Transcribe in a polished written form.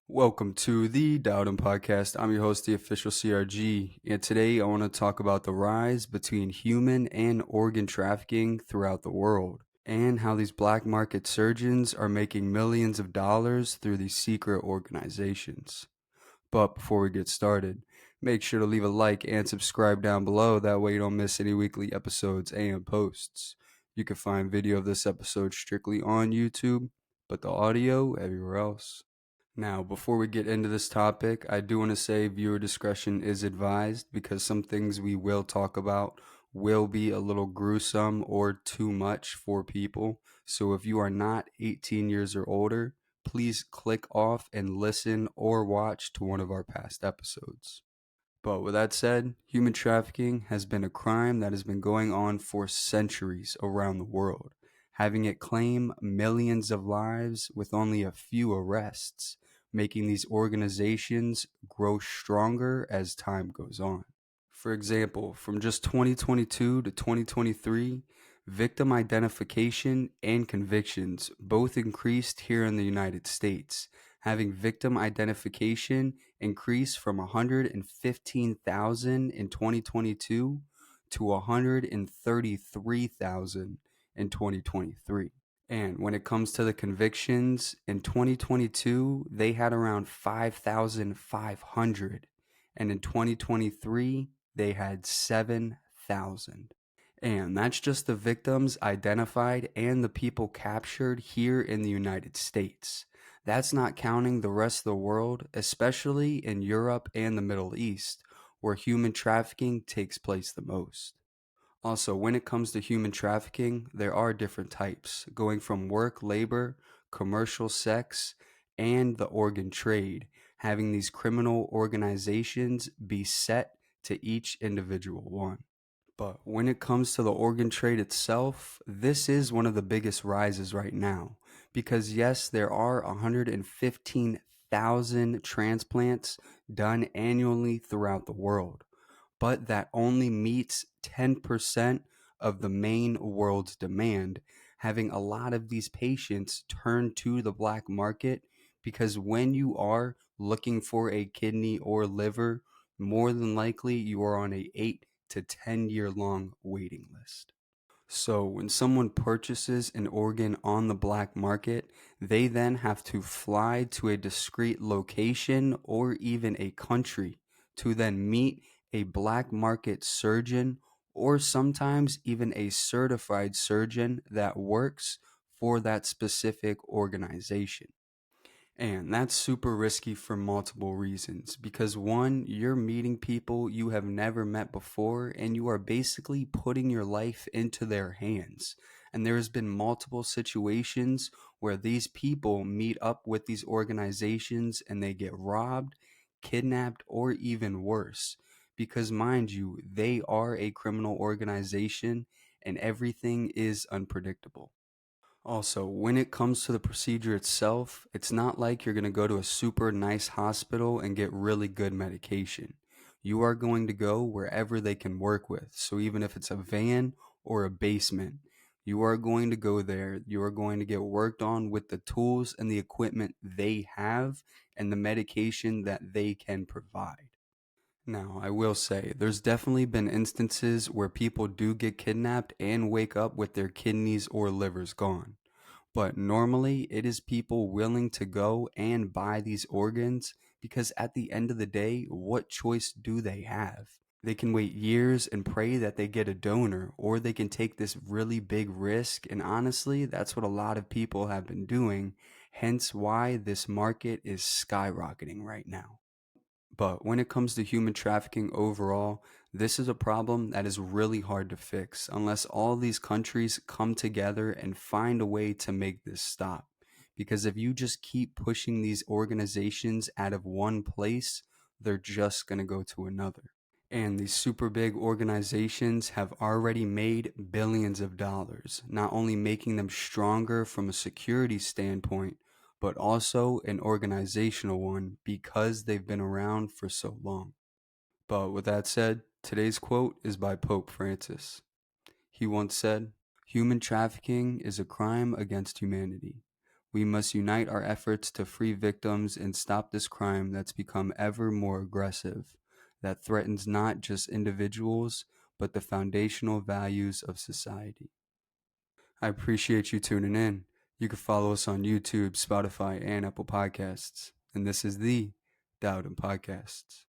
Welcome to the Dowden Podcast. I'm your host, the official CRG, and today I want to talk about the rise between human and organ trafficking throughout the world, and how these black market surgeons are making millions of dollars through these secret organizations. But before we get started, make sure to leave a like and subscribe down below. That way you don't miss any weekly episodes and posts. You can find video of this episode strictly on YouTube, but the audio everywhere else. Now, before we get into this topic, I do want to say viewer discretion is advised because some things we will talk about will be a little gruesome or too much for people. So if you are not 18 years or older, please click off and listen or watch to one of our past episodes. But with that said, human trafficking has been a crime that has been going on for centuries around the world, having it claim millions of lives with only a few arrests, making these organizations grow stronger as time goes on. For example, from just 2022 to 2023, victim identification and convictions both increased here in the United States, having victim identification increase from 115,000 in 2022 to 133,000 in 2023. And when it comes to the convictions, in 2022, they had around 5,500. And in 2023, they had 7,000. And that's just the victims identified and the people captured here in the United States. That's not counting the rest of the world, especially in Europe and the Middle East, where human trafficking takes place the most. Also, when it comes to human trafficking, there are different types, going from work, labor, commercial sex, and the organ trade, having these criminal organizations be set to each individual one. But when it comes to the organ trade itself, this is one of the biggest rises right now. Because yes, there are 115,000 transplants done annually throughout the world, but that only meets 10% of the main world's demand, having a lot of these patients turn to the black market because when you are looking for a kidney or liver, more than likely you are on a 8 to 10 year long waiting list. So, when someone purchases an organ on the black market, they then have to fly to a discrete location or even a country to then meet a black market surgeon or sometimes even a certified surgeon that works for that specific organization. And that's super risky for multiple reasons. Because one, you're meeting people you have never met before, and you are basically putting your life into their hands. And there has been multiple situations where these people meet up with these organizations and they get robbed, kidnapped, or even worse. Because mind you, they are a criminal organization and everything is unpredictable. Also, when it comes to the procedure itself, it's not like you're going to go to a super nice hospital and get really good medication. You are going to go wherever they can work with. So even if it's a van or a basement, you are going to go there. You are going to get worked on with the tools and the equipment they have and the medication that they can provide. Now, I will say, there's definitely been instances where people do get kidnapped and wake up with their kidneys or livers gone. But normally, it is people willing to go and buy these organs because at the end of the day, what choice do they have? They can wait years and pray that they get a donor, or they can take this really big risk. And honestly, that's what a lot of people have been doing, hence why this market is skyrocketing right now. But when it comes to human trafficking overall, this is a problem that is really hard to fix unless all these countries come together and find a way to make this stop. Because if you just keep pushing these organizations out of one place, they're just going to go to another. And these super big organizations have already made billions of dollars, not only making them stronger from a security standpoint, but also an organizational one because they've been around for so long. But with that said, today's quote is by Pope Francis. He once said, "Human trafficking is a crime against humanity. We must unite our efforts to free victims and stop this crime that's become ever more aggressive, that threatens not just individuals, but the foundational values of society. I appreciate you tuning in. You can follow us on YouTube, Spotify, and Apple Podcasts. And this is the Dowden Podcasts.